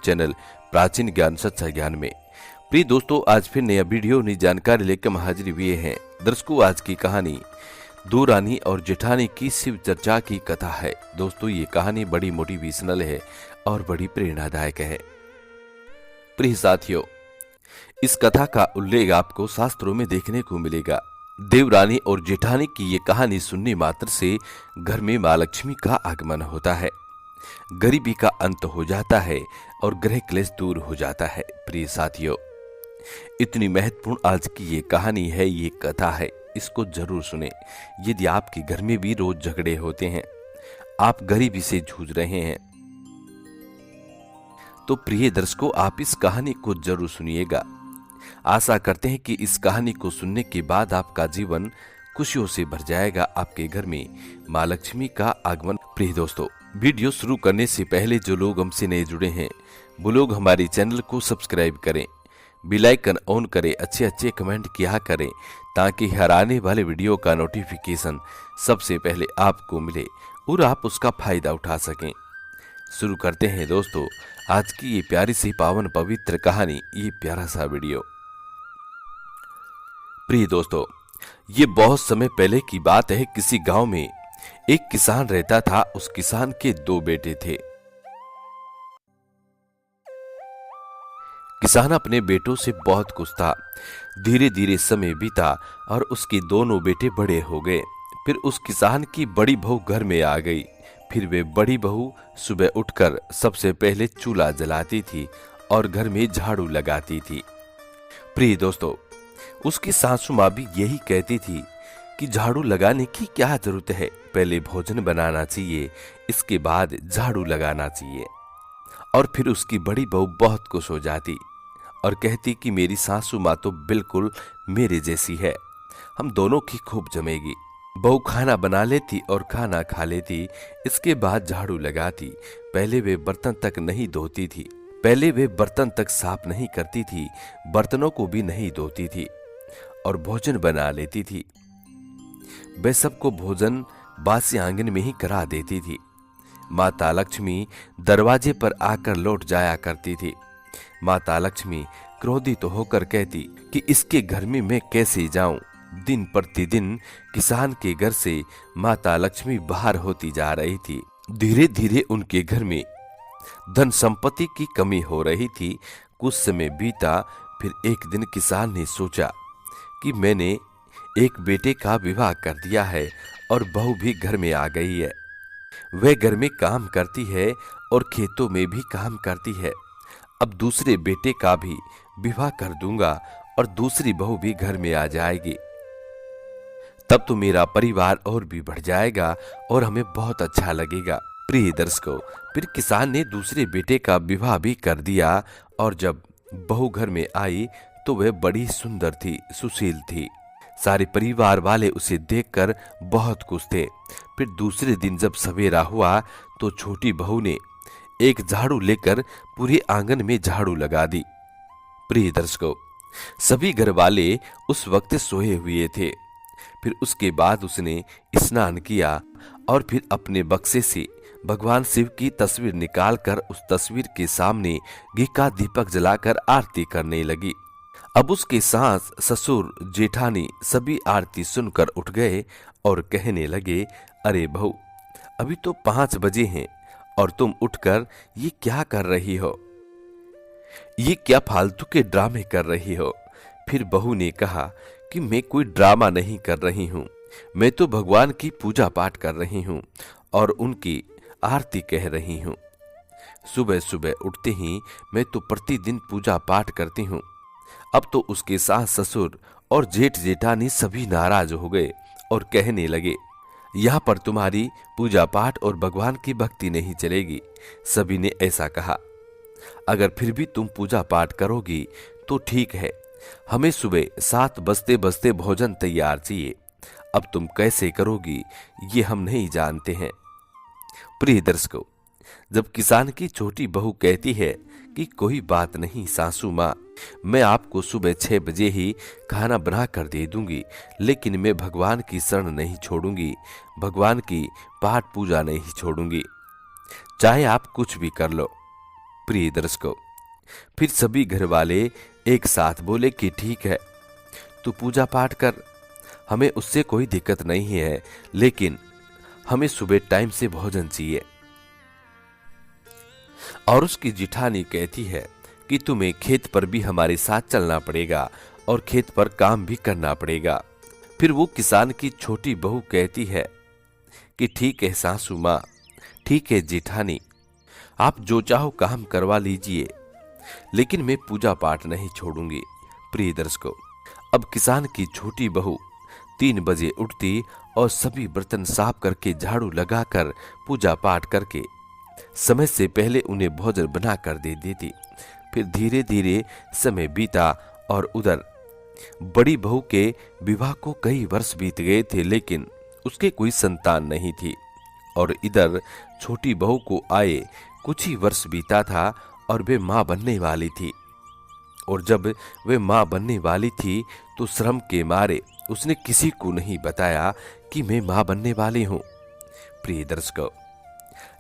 Channel प्राचीन ज्ञान सच्चा ज्ञान में। प्रिय दोस्तों, आज फिर नया वीडियो नई जानकारी लेकर हम हाजिर हुए हैं। दर्शकों, आज की कहानी दो रानी और जेठानी की शिव चर्चा की कथा है। दोस्तों, ये कहानी बड़ी मोटिवेशनल है और बड़ी प्रेरणादायक है। प्रिय साथियों, इस कथा का उल्लेख आपको शास्त्रों में देखने को मिलेगा। देवरानी और जेठानी की ये कहानी सुनने मात्र से घर में मां लक्ष्मी का आगमन होता है, गरीबी का अंत हो जाता है और ग्रह क्लेश दूर हो जाता है। प्रिय साथियों, इतनी महत्वपूर्ण आज की ये कहानी है, ये कथा है, इसको जरूर सुने। यदि आपके घर में भी रोज झगड़े होते हैं, आप गरीबी से जूझ रहे हैं, तो प्रिय दर्शकों, आप इस कहानी को जरूर सुनिएगा। आशा करते हैं कि इस कहानी को सुनने के बाद आपका जीवन खुशियों से भर जाएगा, आपके घर में मां लक्ष्मी का आगमन। प्रिय दोस्तों, वीडियो शुरू करने से पहले जो लोग हमसे नए जुड़े हैं वो लोग हमारे चैनल को सब्सक्राइब करें, बेल आइकन ऑन करें, अच्छे कमेंट किया करें ताकि हर आने वाले वीडियो का नोटिफिकेशन सबसे पहले आपको मिले और आप उसका फायदा उठा सकें। शुरू करते हैं दोस्तों आज की ये प्यारी सी पावन पवित्र कहानी, ये प्यारा सा वीडियो। प्रिय दोस्तों, ये बहुत समय पहले की बात है। किसी गांव में एक किसान रहता था। उस किसान के दो बेटे थे। किसान अपने बेटों से बहुत खुश था। धीरे धीरे समय बीता और उसके दोनों बेटे बड़े हो गए। फिर उस किसान की बड़ी बहू घर में आ गई। फिर वे बड़ी बहू सुबह उठकर सबसे पहले चूल्हा जलाती थी और घर में झाड़ू लगाती थी। प्रिय दोस्तों, उसकी सासू माँ भी यही कहती थी कि झाड़ू लगाने की क्या जरूरत है, पहले भोजन बनाना चाहिए, इसके बाद झाड़ू लगाना चाहिए। और फिर उसकी बड़ी बहू बहुत खुश हो जाती और कहती कि मेरी सासू माँ तो बिल्कुल मेरे जैसी है, हम दोनों की खूब जमेगी। बहू खाना बना लेती और खाना खा लेती, इसके बाद झाड़ू लगाती। पहले वे बर्तन तक नहीं धोती थी, पहले वे बर्तन तक साफ नहीं करती थी, बर्तनों को भी नहीं धोती थी और भोजन बना लेती थी। वे सबको भोजन बासी आंगन में ही करा देती थी। माता लक्ष्मी दरवाजे पर आकर लौट जाया करती थी। माता लक्ष्मी क्रोधित होकर कहती कि इसके घर में मैं कैसे जाऊं। दिन प्रतिदिन किसान के घर से माता लक्ष्मी बाहर होती जा रही थी। धीरे धीरे उनके घर में धन संपत्ति की कमी हो रही थी। कुछ समय बीता, फिर एक दिन किसान ने सोचा कि मैंने एक बेटे का विवाह कर दिया है और बहू भी घर में आ गई है। वह घर में काम करती है और खेतों में भी काम करती है। अब दूसरे बेटे का भी विवाह कर दूंगा और दूसरी बहू भी घर में आ जाएगी। तब तो मेरा परिवार और भी बढ़ जाएगा और हमें बहुत अच्छा लगेगा। प्रिय दर्शकों, फिर किसान ने दूसरे बेटे का विवाह भी कर दिया और जब बहू घर में आई तो वह बड़ी सुंदर थी, सुशील थी। सारे परिवार वाले उसे देखकर बहुत खुश थे। फिर दूसरे दिन जब सवेरा हुआ तो छोटी बहू ने एक झाड़ू लेकर पूरे आंगन में झाड़ू लगा दी। प्रिय दर्शकों, सभी घर वाले उस वक्त सोए हुए थे। फिर उसके बाद उसने स्नान किया और फिर अपने बक्से से भगवान शिव की तस्वीर निकालकर उस तस्वीर के सामने घी का दीपक जलाकर आरती करने लगी। अब उसके सास, ससुर, जेठानी सभी आरती सुनकर उठ गए और कहने लगे, अरे बहू, अभी तो 5 बजे हैं और तुम उठकर ये क्या कर रही हो? ये क्या फालतू के ड्रामे कर रही हो? फिर बहू ने कहा कि मैं कोई ड्रामा नहीं कर रही हूँ, मैं तो भगवान की पूजा पाठ कर रही हूँ और उनकी आरती कह रही हूँ। सुबह सुबह उठते ही मैं तो प्रतिदिन पूजा पाठ करती हूँ। अब तो उसके सास, ससुर और जेठ जेठानी सभी नाराज हो गए और कहने लगे, यहाँ पर तुम्हारी पूजा पाठ और भगवान की भक्ति नहीं चलेगी। सभी ने ऐसा कहा, अगर फिर भी तुम पूजा पाठ करोगी तो ठीक है, हमें सुबह 7 बजते बजते भोजन तैयार चाहिए। अब तुम कैसे करोगी ये हम नहीं जानते हैं। प्रिय दर्शकों, जब किसान की छोटी बहू कहती है कि कोई बात नहीं सासू माँ, मैं आपको सुबह 6 बजे ही खाना बना कर दे दूंगी, लेकिन मैं भगवान की शरण नहीं छोड़ूंगी, भगवान की पाठ पूजा नहीं छोड़ूंगी, चाहे आप कुछ भी कर लो। प्रिय दर्शकों, फिर सभी घर वाले एक साथ बोले कि ठीक है, तू पूजा पाठ कर, हमें उससे कोई दिक्कत नहीं है, लेकिन हमें सुबह टाइम से भोजन चाहिए। और उसकी जिठानी कहती है कि तुम्हें खेत पर भी हमारे साथ चलना पड़ेगा और खेत पर काम भी करना पड़ेगा। फिर वो किसान की छोटी बहू कहती है कि ठीक है सासू माँ, ठीक है जेठानी, आप जो चाहो काम करवा लीजिए, लेकिन मैं पूजा पाठ नहीं छोड़ूंगी। प्रिय दर्शकों, अब किसान की छोटी बहू 3 बजे उठती और सभी बर्तन साफ करके झाड़ू लगाकर पूजा पाठ करके समय से पहले उन्हें भोजन बना कर दे देती। फिर धीरे धीरे समय बीता और उधर बड़ी बहू के विवाह को कई वर्ष बीत गए थे, लेकिन उसके कोई संतान नहीं थी। और इधर छोटी बहू को आए कुछ ही वर्ष बीता था और वे मां बनने वाली थी। और जब वे मां बनने वाली थी तो श्रम के मारे उसने किसी को नहीं बताया कि मैं मां बनने वाली हूं। प्रिय दर्शकों,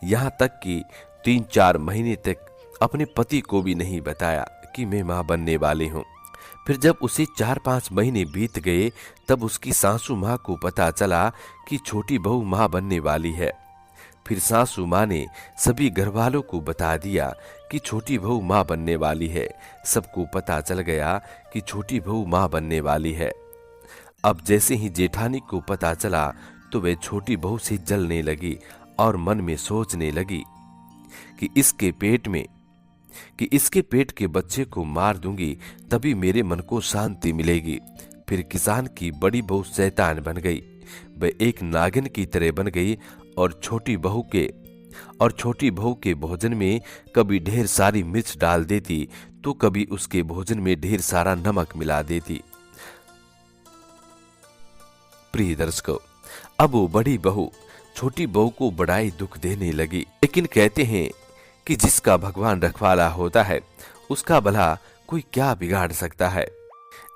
यहां तक कि 3-4 महीने तक अपने पति को भी नहीं बताया कि मैं मां बनने वाली हूं। फिर जब उसे 4-5 महीने बीत गए तब उसकी सासू मां को पता चला कि छोटी बहू मां बनने वाली है। फिर सासू मां ने सभी घर वालों को बता दिया कि छोटी बहू मां बनने वाली है। सबको पता चल गया कि छोटी बहू मां बनने वाली है। अब जैसे ही जेठानी को पता चला तो वे छोटी बहू से जलने लगी और मन में सोचने लगी कि इसके पेट के बच्चे को मार दूंगी तभी मेरे मन को शांति मिलेगी। फिर किसान की बड़ी बहू शैतान बन गई, वह एक नागिन की तरह बन गई और छोटी बहू के भोजन में कभी ढेर सारी मिर्च डाल देती तो कभी उसके भोजन में ढेर सारा नमक मिला देती। प्रिय दर्शकों, अब वो बड़ी बहू छोटी बहू को बड़ा ही दुख देने लगी। लेकिन कहते हैं कि जिसका भगवान रखवाला होता है उसका भला कोई क्या बिगाड़ सकता है।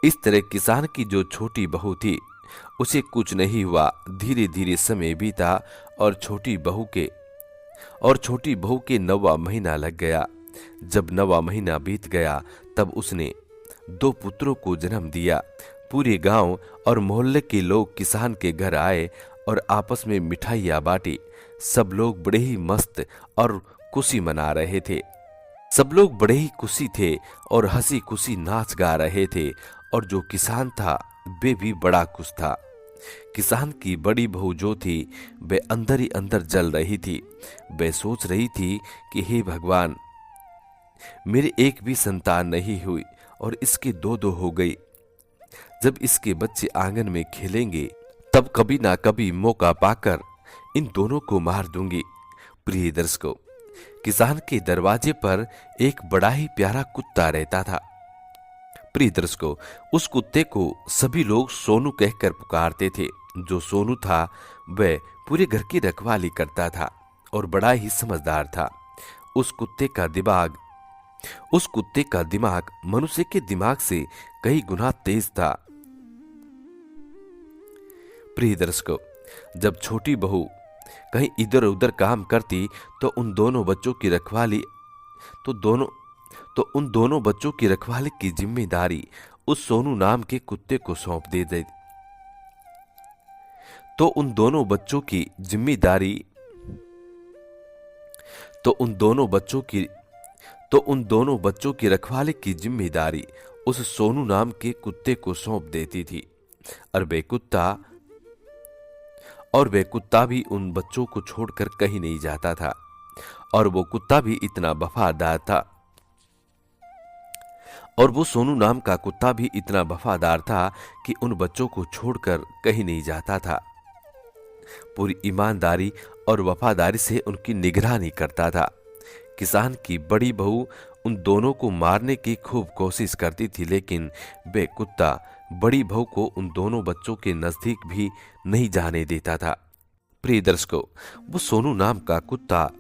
इस तरह किसान की जो छोटी बहू थी उसे कुछ नहीं हुआ। धीरे धीरे समय बीता और छोटी बहू के 9वां महीना लग गया। जब 9वां महीना बीत गया तब उसने 2 पुत्रों को जन्म दिया। पूरे गांव और मोहल्ले के लोग किसान के घर आए और आपस में मिठाइयां बांटी। सब लोग बड़े ही मस्त और खुशी मना रहे थे। सब लोग बड़े ही खुशी थे और हंसी खुशी नाच गा रहे थे। और जो किसान था वे भी बड़ा खुश था। किसान की बड़ी बहू जो थी वे अंदर ही अंदर जल रही थी। वे सोच रही थी कि हे भगवान, मेरे एक भी संतान नहीं हुई और इसके 2-2 हो गई। जब इसके बच्चे आंगन में खेलेंगे तब कभी ना कभी मौका पाकर इन दोनों को मार दूंगी। प्रिय दर्शकों, किसान के दरवाजे पर एक बड़ा ही प्यारा कुत्ता रहता था। प्रिय दर्शकों, उस कुत्ते को सभी लोग सोनू कहकर पुकारते थे। जो सोनू था वह पूरे घर की रखवाली करता था और बड़ा ही समझदार था। उस कुत्ते का दिमाग मनुष्य के दिमाग से कई गुना तेज था। प्रिय दर्शकों, जब छोटी बहू कहीं इधर उधर काम करती तो उन दोनों बच्चों की रखवाली की जिम्मेदारी उस सोनू नाम के कुत्ते को सौंप देती। तो उन दोनों बच्चों की रखवाली की जिम्मेदारी उस सोनू नाम के कुत्ते को सौंप देती थी। और वे कुत्ता भी उन बच्चों को छोड़कर कहीं नहीं जाता था। और वो कुत्ता भी इतना वफादार था। और वो सोनू नाम का कुत्ता भी इतना वफादार था कि उन बच्चों को छोड़कर कहीं नहीं जाता था। पूरी ईमानदारी और वफादारी से उनकी निगरानी करता था। किसान की बड़ी बहू उन दोनों को मारने की खूब कोशिश करती थी, लेकिन वे कुत्ता बड़ी बहू को उन दोनों बच्चों के नजदीक भी नहीं जाने देता था। प्रिय दर्शकों, वो सोनू नाम का कुत्ता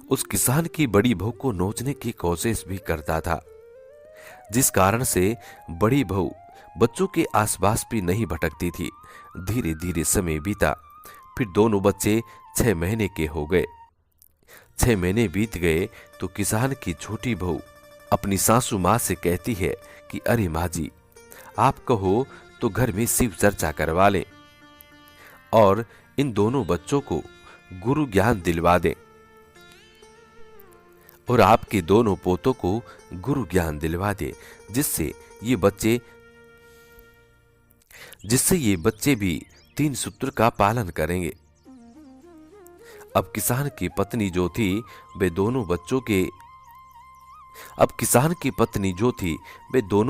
उस किसान की बड़ी बहू को नोचने की कोशिश भी करता था, जिस कारण से बड़ी बहू बच्चों के आसपास भी नहीं भटकती थी। धीरे धीरे समय बीता। फिर दोनों बच्चे 6 महीने के हो गए। 6 महीने बीत गए तो किसान की छोटी बहू अपनी सासू माँ से कहती है कि अरे माँ जी, आप कहो तो घर में शिव चर्चा करवा लें और इन दोनों बच्चों को गुरु ज्ञान दिलवा दें और आपके दोनों पोतों को गुरु ज्ञान दिलवा दे, जिससे ये बच्चे भी 3 सूत्र का पालन करेंगे। अब किसान की पत्नी जो थी वे दोनों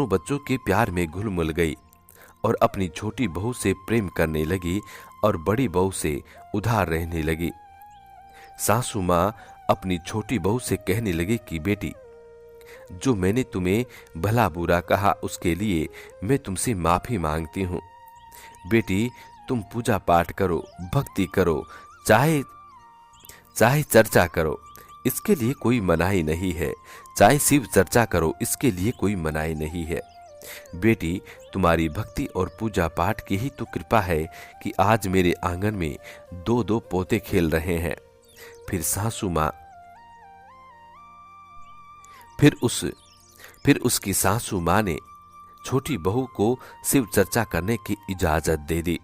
बच्चों के प्यार में घुल मिल गई और अपनी छोटी बहू से प्रेम करने लगी और बड़ी बहू से उधार रहने लगी। सासू माँ अपनी छोटी बहू से कहने लगी कि बेटी, जो मैंने तुम्हें भला बुरा कहा उसके लिए मैं तुमसे माफी मांगती हूँ। बेटी, तुम पूजा पाठ करो, भक्ति करो, चाहे चर्चा करो, इसके लिए कोई मनाही नहीं है। चाहे शिव चर्चा करो, इसके लिए कोई मनाही नहीं है। बेटी, तुम्हारी भक्ति और पूजा पाठ की ही तो कृपा है कि आज मेरे आंगन में 2-2 पोते खेल रहे हैं। फिर सासू माँ फिर उसकी सासू माँ ने छोटी बहू को शिव चर्चा करने की इजाजत दे दी।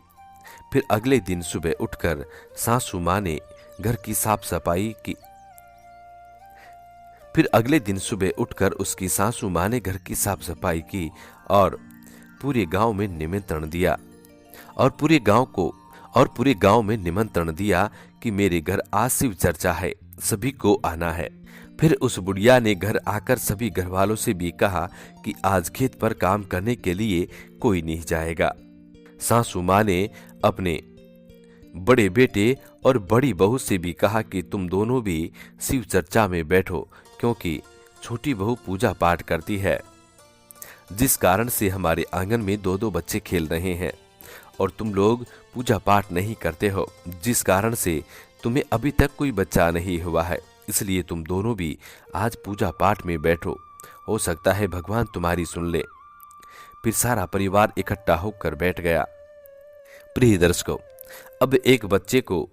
फिर अगले दिन सुबह उठकर सासू माँ ने घर की साफ सफाई की। उसकी सासू माँ ने घर की साफ सफाई की और पूरे गांव में निमंत्रण दिया कि मेरे घर आज शिव चर्चा है, सभी को आना है। फिर उस बुढ़िया ने घर आकर सभी घर वालों से भी कहा कि आज खेत पर काम करने के लिए कोई नहीं जाएगा। सासू माँ ने अपने बड़े बेटे और बड़ी बहू से भी कहा कि तुम दोनों भी शिव चर्चा में बैठो, क्योंकि छोटी बहू पूजा पाठ करती है, जिस कारण से हमारे आंगन में 2-2 बच्चे खेल रहे हैं, और तुम लोग पूजा पाठ नहीं करते हो, जिस कारण से तुम्हें अभी तक कोई बच्चा नहीं हुआ है। इसलिए तुम दोनों भी आज पूजा पाठ में बैठो, हो सकता है भगवान तुम्हारी सुन ले। फिर सारा परिवार इकट्ठा होकर बैठ गया। प्रिय दर्शकों, अब एक बच्चे को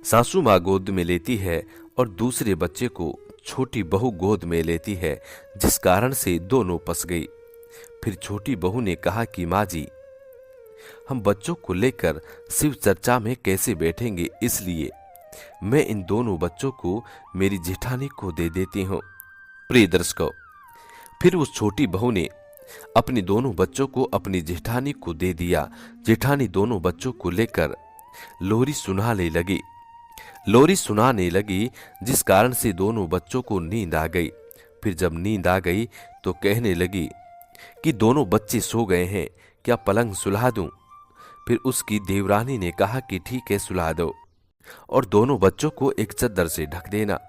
सासू माँ गोद में लेती है और दूसरे बच्चे को छोटी बहू गोद में लेती है, जिस कारण से दोनों फंस गई। फिर छोटी बहू ने कहा कि माँ जी, हम बच्चों को लेकर शिव चर्चा में कैसे बैठेंगे, इसलिए मैं इन दोनों बच्चों को मेरी जेठानी को दे देती हूँ। प्रिय दर्शकों, फिर उस छोटी बहू ने अपने दोनों बच्चों को अपनी जेठानी को दे दिया। जेठानी दोनों बच्चों को लेकर लोरी सुनाने लगी, जिस कारण से दोनों बच्चों को नींद आ गई। फिर जब नींद आ गई तो कहने लगी कि दोनों बच्चे सो गए हैं, क्या पलंग सुला दूं? फिर उसकी देवरानी ने कहा कि ठीक है, सुला दो, और दोनों बच्चों को एक चद्दर से ढक देना,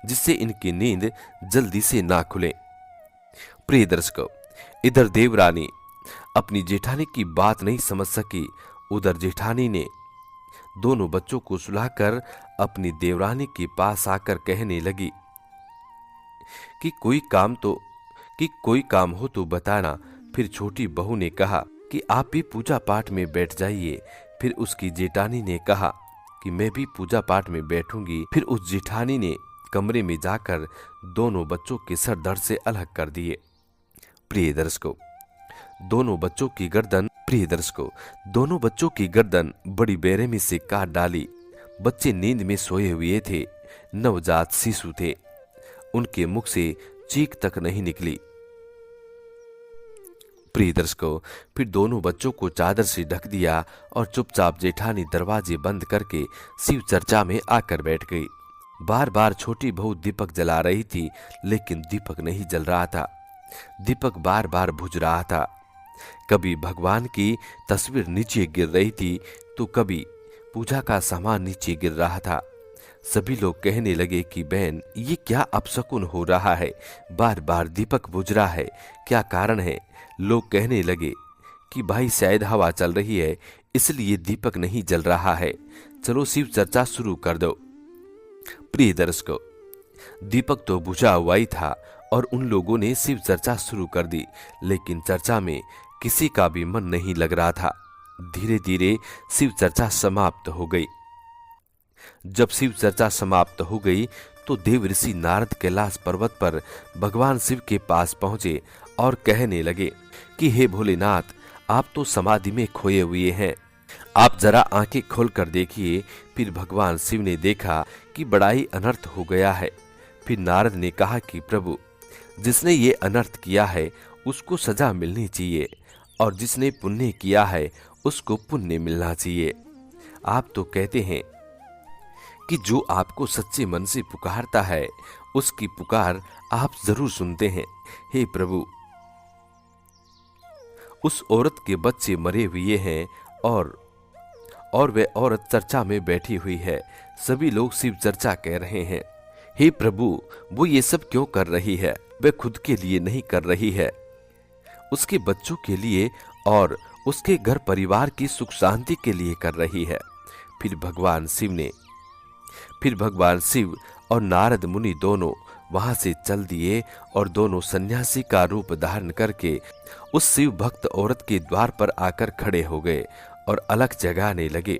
जिससे इनकी नींद जल्दी से ना खुले। प्रिय दर्शकों, इधर देवरानी अपनी जेठानी की बात नहीं समझ सकी। उधर जेठानी ने दोनों बच्चों को सुलाकर अपनी देवरानी के पास आकर कहने लगी कि कोई काम हो तो बताना। फिर छोटी बहू ने कहा कि आप भी पूजा पाठ में बैठ जाइए। फिर उसकी जेठानी ने कहा कि मैं भी पूजा पाठ में बैठूंगी। फिर उस जेठानी ने कमरे में जाकर दोनों बच्चों के सर धड़ से अलग कर दिए। प्रिय दर्शकों, दोनों बच्चों की गर्दन बड़ी बेरहमी से काट डाली। बच्चे नींद में सोए हुए थे, नवजात शिशु थे, उनके मुख से चीख तक नहीं निकली। प्रिय दर्शकों, फिर दोनों बच्चों को चादर से ढक दिया और चुपचाप जेठानी दरवाजे बंद करके शिव चर्चा में आकर बैठ गई। बार बार छोटी बहू दीपक जला रही थी, लेकिन दीपक नहीं जल रहा था। दीपक बार बार बुझ रहा था। कभी भगवान की तस्वीर नीचे गिर रही थी तो कभी पूजा का सामान नीचे गिर रहा था। सभी लोग कहने लगे कि बहन, ये क्या अपशकुन हो रहा है, बार बार दीपक बुझ रहा है, क्या कारण है? लोग कहने लगे कि भाई शायद हवा चल रही है, इसलिए दीपक नहीं जल रहा है, चलो शिव चर्चा शुरू कर दो। प्रिय दर्शकों, दीपक तो बुझा हुआ ही था और उन लोगों ने शिव चर्चा शुरू कर दी, लेकिन चर्चा में किसी का भी मन नहीं लग रहा था। धीरे धीरे शिव चर्चा समाप्त हो गई। जब शिव चर्चा समाप्त हो गई तो देव ऋषि नारद कैलाश पर्वत पर भगवान शिव के पास पहुंचे और कहने लगे कि हे भोलेनाथ, आप तो समाधि में खोए हुए हैं, आप जरा आंखें खोलकर देखिए। फिर भगवान शिव ने देखा कि बड़ा ही अनर्थ हो गया है। फिर नारद ने कहा कि प्रभु, जिसने ये अनर्थ किया है उसको सजा मिलनी चाहिए, और जिसने पुण्य किया है उसको पुण्य मिलना चाहिए। आप तो कहते हैं कि जो आपको सच्चे मन से पुकारता है उसकी पुकार आप जरूर सुनते हैं। हे प्रभु, उस औरत के बच्चे मरे हुए हैं और वह औरत चर्चा में बैठी हुई है। सभी लोग शिव चर्चा कह रहे हैं। हे प्रभु, वो ये सब क्यों कर रही है? वह खुद के लिए नहीं कर रही है, उसके बच्चों के लिए और उसके घर परिवार की सुख शांति के लिए कर रही है। फिर भगवान शिव और नारद मुनि दोनों वहां से चल दिए और दोनों सन्यासी का रूप धारण करके उस शिव भक्त औरत के द्वार पर आकर खड़े हो गए और अलख जगाने लगे।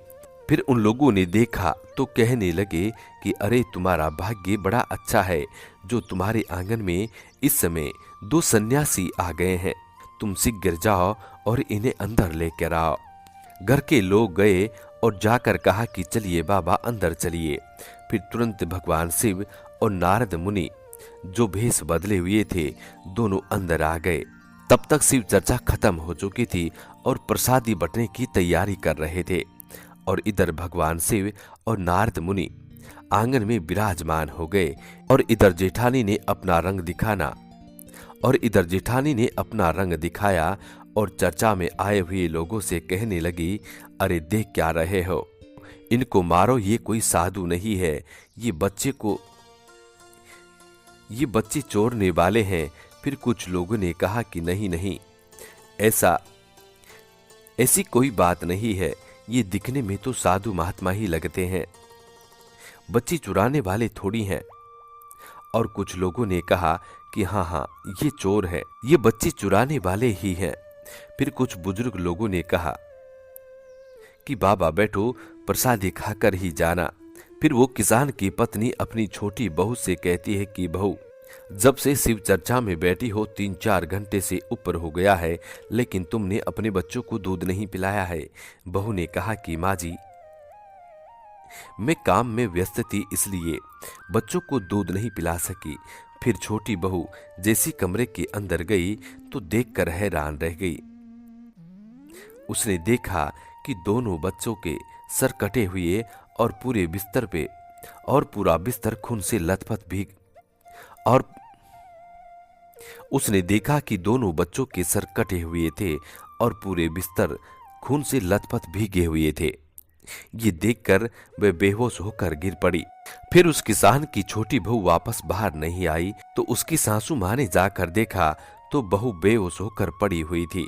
फिर उन लोगों ने देखा तो कहने लगे कि अरे, तुम्हारा भाग्य बड़ा अच्छा है जो तुम्हारे आंगन में इस समय 2 सन्यासी आ गए हैं। तुम शीघ्र जाओ और इन्हें अंदर लेकर आओ। घर के लोग गए और जाकर कहा कि चलिए बाबा, अंदर चलिए। फिर तुरंत भगवान शिव और नारद मुनि, जो भेष बदले हुए थे, दोनों अंदर आ गए। तब तक शिव चर्चा खत्म हो चुकी थी और प्रसादी बंटने की तैयारी कर रहे थे, और इधर भगवान शिव और नारद मुनि आंगन में विराजमान हो गए। और इधर जेठानी ने अपना रंग दिखाया और चर्चा में आए हुए लोगों से कहने लगी, अरे देख क्या रहे हो, इनको मारो, ये कोई साधु नहीं है, ये बच्चे चोरने वाले हैं। फिर कुछ लोगों ने कहा कि नहीं, ऐसी कोई बात नहीं है, ये दिखने में तो साधु महात्मा ही लगते हैं, बच्चे चुराने वाले थोड़ी हैं। और कुछ लोगों ने कहा कि हाँ, ये चोर है, ये बच्चे चुराने वाले ही हैं। फिर कुछ बुजुर्ग लोगों ने कहा कि बाबा बैठो, प्रसादी खाकर ही जाना। फिर वो किसान की पत्नी अपनी छोटी बहू से कहती है कि बहू, जब से शिव चर्चा में बैठी हो 3-4 घंटे से ऊपर हो गया है, लेकिन तुमने अपने बच्चों को दूध नहीं पिलाया है। बहू ने कहा कि माँ जी, मैं काम में व्यस्त थी इसलिए बच्चों को दूध नहीं पिला सकी। फिर छोटी बहू जैसी कमरे के अंदर गई तो देखकर हैरान रह गई। उसने देखा कि दोनों बच्चों के सर कटे हुए और पूरा बिस्तर खून से लथपथ भीगे हुए थे। ये देखकर वह बेहोश होकर गिर पड़ी। फिर उस किसान की छोटी बहू वापस बाहर नहीं आई तो उसकी सासू माँ ने जाकर देखा तो बहू बेहोश होकर पड़ी हुई थी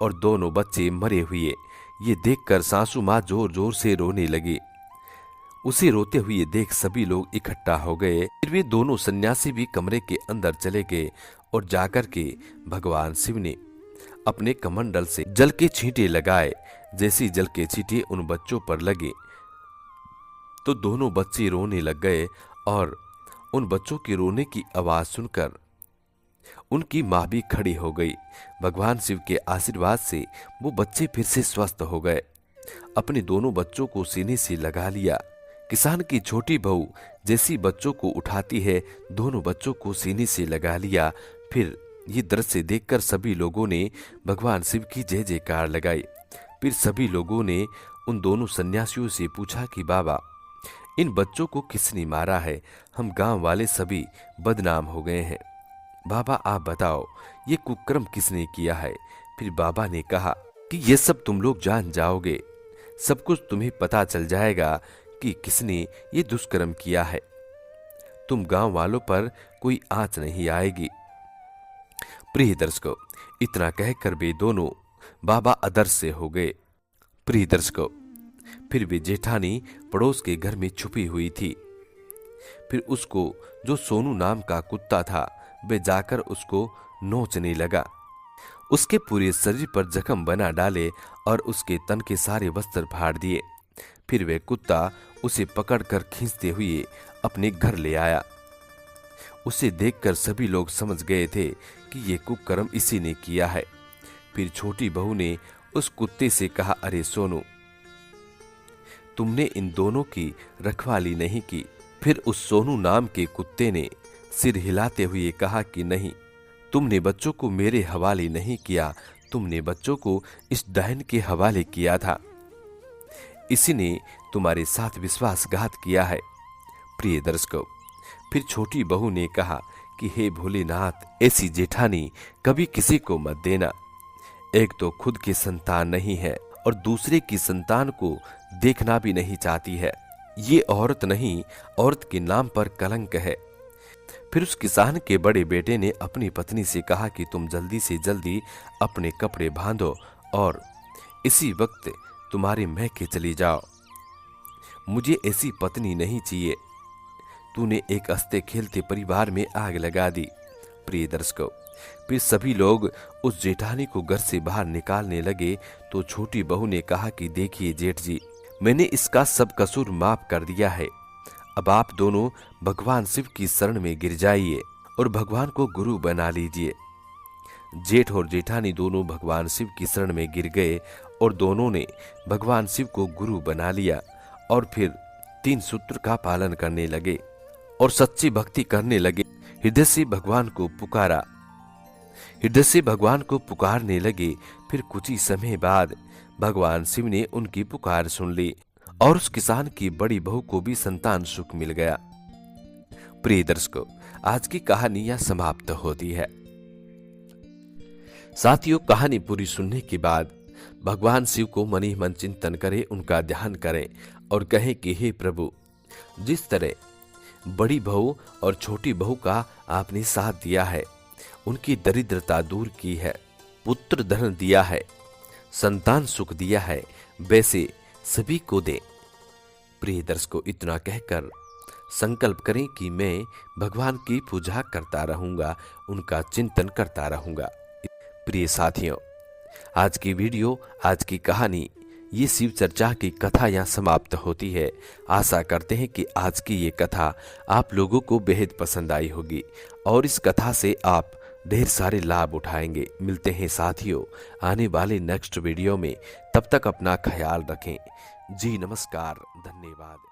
और दोनों बच्चे मरे हुए। ये देखकर सासू माँ जोर जोर से रोने लगी। उसे रोते हुए देख सभी लोग इकट्ठा हो गए। फिर वे दोनों सन्यासी भी कमरे के अंदर चले गए और जाकर के भगवान शिव ने अपने कमंडल से जल के छींटे लगाए। जैसे जल के छींटे उन बच्चों पर लगे तो दोनों बच्चे रोने लग गए और उन बच्चों के रोने की आवाज सुनकर उनकी मां भी खड़ी हो गई। भगवान शिव के आशीर्वाद से वो बच्चे फिर से स्वस्थ हो गए। अपने दोनों बच्चों को सीने से लगा लिया। किसान की छोटी बहू जैसी बच्चों को उठाती है, दोनों बच्चों को सीने से लगा लिया। फिर ये दृश्य देखकर सभी लोगों ने भगवान शिव की जय जयकार लगाई। फिर सभी लोगों ने उन दोनों सन्यासियों से पूछा कि बाबा, इन बच्चों को किसने मारा है? हम गांव वाले सभी बदनाम हो गए हैं। बाबा आप बताओ, ये कुकर्म किसने किया है? फिर बाबा ने कहा कि ये सब तुम लोग जान जाओगे, सब कुछ तुम्हें पता चल जाएगा कि किसने ये दुष्कर्म किया है। तुम गांव वालों पर कोई आंच नहीं आएगी। प्रिय दर्शकों, इतना कहकर वे दोनों बाबा अदृश्य हो गए। प्रिय दर्शकों, फिर वे जेठानी पड़ोस के घर में छुपी हुई थी। फिर उसको जो सोनू नाम का कुत्ता था वे जाकर उसको नोचने लगा। उसके पूरे शरीर पर जख्म बना डाले और उसके तन के सारे वस्त्र फाड़ दिए। फिर वह कुत्ता उसे पकड़कर खींचते हुए अपने घर ले आया। उसे देखकर सभी लोग समझ गए थे कि ये कुकर्म इसी ने किया है। फिर छोटी बहू ने उस कुत्ते से कहा, अरे सोनू, तुमने इन दोनों की रखवाली नहीं की। फिर उस सोनू नाम के कुत्ते ने सिर हिलाते हुए कहा कि नहीं, तुमने बच्चों को मेरे हवाले नहीं किया, तुमने बच्चों को इस डायन के हवाले किया था। इसी ने तुम्हारे साथ विश्वासघात किया है। प्रिय दर्शकों, फिर छोटी बहू ने कहा कि हे भोलेनाथ, ऐसी जेठानी कभी किसी को मत देना। एक तो खुद की संतान नहीं है और दूसरे की संतान को देखना भी नहीं चाहती है। ये औरत नहीं, औरत के नाम पर कलंक है। फिर उस किसान के बड़े बेटे ने अपनी पत्नी से कहा कि तुम जल्दी से जल्दी अपने कपड़े बांधो और इसी वक्त तुम्हारे मैके चली जाओ। मुझे ऐसी पत्नी नहीं चाहिए। तूने एक हंसते खेलते परिवार में आग लगा दी। प्रिय दर्शकों, फिर सभी लोग उस जेठानी को घर से बाहर निकालने लगे तो छोटी बहू ने कहा कि देखिए जेठ जी, मैंने इसका सब कसूर माफ कर दिया है। अब आप दोनों भगवान शिव की शरण में गिर जाइए और भगवान को गुरु बना लीजिए। जेठ और जेठानी दोनों भगवान शिव की शरण में गिर गए और दोनों ने भगवान शिव को गुरु बना लिया और फिर 3 सूत्र का पालन करने लगे और सच्ची भक्ति करने लगे। हृदय से भगवान को पुकारा, हृदय से भगवान को पुकारने लगे। फिर कुछ ही समय बाद भगवान शिव ने उनकी पुकार सुन ली और उस किसान की बड़ी बहू को भी संतान सुख मिल गया। प्रिय दर्शकों, आज की कहानी यह समाप्त होती है। साथियों, कहानी पूरी सुनने के बाद भगवान शिव को मन ही मन चिंतन करें, उनका ध्यान करें और कहें कि हे प्रभु, जिस तरह बड़ी बहू और छोटी बहू का आपने साथ दिया है, उनकी दरिद्रता दूर की है, पुत्र धन दिया है, संतान सुख दिया है, वैसे सभी को दे। प्रिय दर्शकों, इतना कहकर संकल्प करें कि मैं भगवान की पूजा करता रहूंगा, उनका चिंतन करता रहूंगा। प्रिय साथियों, आज की वीडियो, आज की कहानी, ये शिव चर्चा की कथा यहाँ समाप्त होती है। आशा करते हैं कि आज की ये कथा आप लोगों को बेहद पसंद आई होगी और इस कथा से आप ढेर सारे लाभ उठाएंगे। मिलते हैं साथियों आने वाले नेक्स्ट वीडियो में। तब तक अपना ख्याल रखें। जी नमस्कार, धन्यवाद।